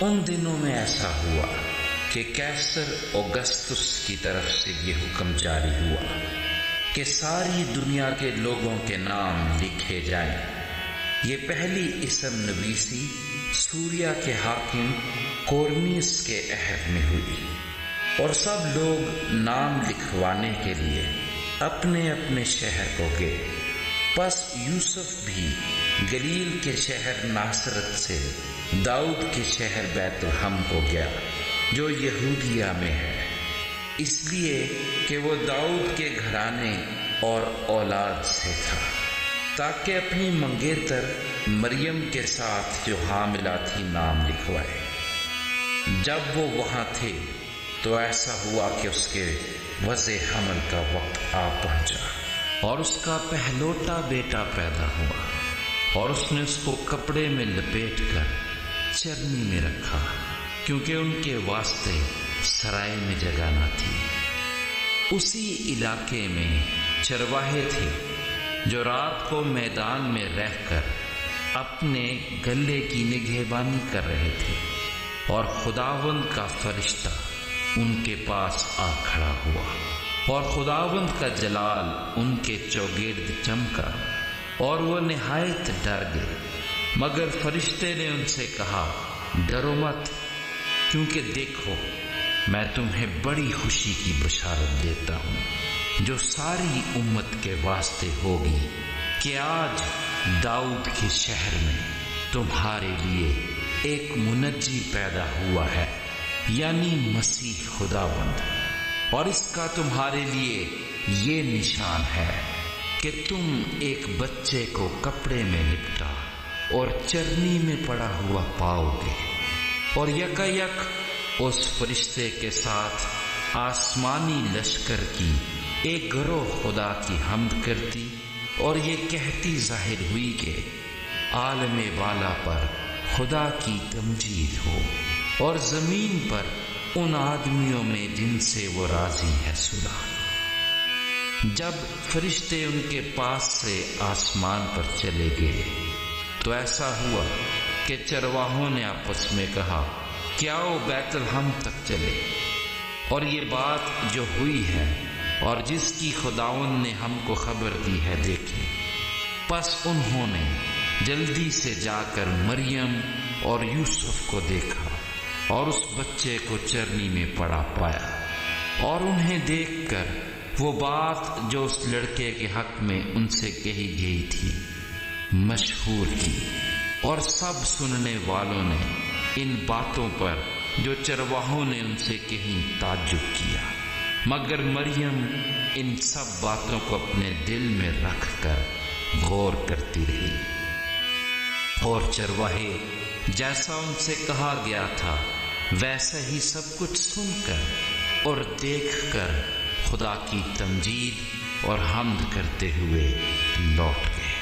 ان دنوں میں ایسا ہوا کہ قیصر اوگسطس کی طرف سے یہ حکم جاری ہوا کہ ساری دنیا کے لوگوں کے نام لکھے جائیں۔ یہ پہلی اسم نویسی سوریا کے حاکم کورنیس کے عہد میں ہوئی، اور سب لوگ نام لکھوانے کے لیے اپنے اپنے شہر کو گئے۔ پس یوسف بھی گلیل کے شہر ناصرت سے داؤد کے شہر بیت لحم کو گیا جو یہودیہ میں ہے، اس لیے کہ وہ داؤد کے گھرانے اور اولاد سے تھا، تاکہ اپنی منگیتر مریم کے ساتھ جو حاملہ تھی نام لکھوائے۔ جب وہ وہاں تھے تو ایسا ہوا کہ اس کے وضع حمل کا وقت آ پہنچا، اور اس کا پہلوٹا بیٹا پیدا ہوا، اور اس نے اس کو کپڑے میں لپیٹ کر چرنی میں رکھا، کیونکہ ان کے واسطے سرائے میں جگہ نہ تھی۔ اسی علاقے میں چرواہے تھے جو رات کو میدان میں رہ کر اپنے گلے کی نگہبانی کر رہے تھے، اور خداوند کا فرشتہ ان کے پاس آ کھڑا ہوا، اور خداوند کا جلال ان کے چوگرد چمکا، اور وہ نہایت ڈر گئے۔ مگر فرشتے نے ان سے کہا، ڈرو مت، کیونکہ دیکھو میں تمہیں بڑی خوشی کی بشارت دیتا ہوں جو ساری امت کے واسطے ہوگی، کہ آج داؤد کے شہر میں تمہارے لیے ایک منجی پیدا ہوا ہے، یعنی مسیح خداوند۔ اور اس کا تمہارے لیے یہ نشان ہے کہ تم ایک بچے کو کپڑے میں لپٹا اور چرنی میں پڑا ہوا پاؤ گے۔ اور یکایک اس فرشتے کے ساتھ آسمانی لشکر کی ایک گروہ خدا کی حمد کرتی اور یہ کہتی ظاہر ہوئی کہ عالم بالا پر خدا کی تمجید ہو، اور زمین پر ان آدمیوں میں جن سے وہ راضی ہے صلح۔ جب فرشتے ان کے پاس سے آسمان پر چلے گئے تو ایسا ہوا کہ چرواہوں نے آپس میں کہا کہ آؤ بیت لحم تک چلے، اور یہ بات جو ہوئی ہے اور جس کی خداوند نے ہم کو خبر دی ہے دیکھیں۔ پس انہوں نے جلدی سے جا کر مریم اور یوسف کو دیکھا، اور اس بچے کو چرنی میں پڑا پایا، اور انہیں دیکھ کر وہ بات جو اس لڑکے کے حق میں ان سے کہی گئی تھی مشہور کی، اور سب سننے والوں نے ان باتوں پر جو چرواہوں نے ان سے کہیں تعجب کیا، مگر مریم ان سب باتوں کو اپنے دل میں رکھ کر غور کرتی رہی۔ اور چرواہے جیسا ان سے کہا گیا تھا ویسا ہی سب کچھ سن کر اور دیکھ کر خدا کی تمجید اور حمد کرتے ہوئے لوٹ گئے۔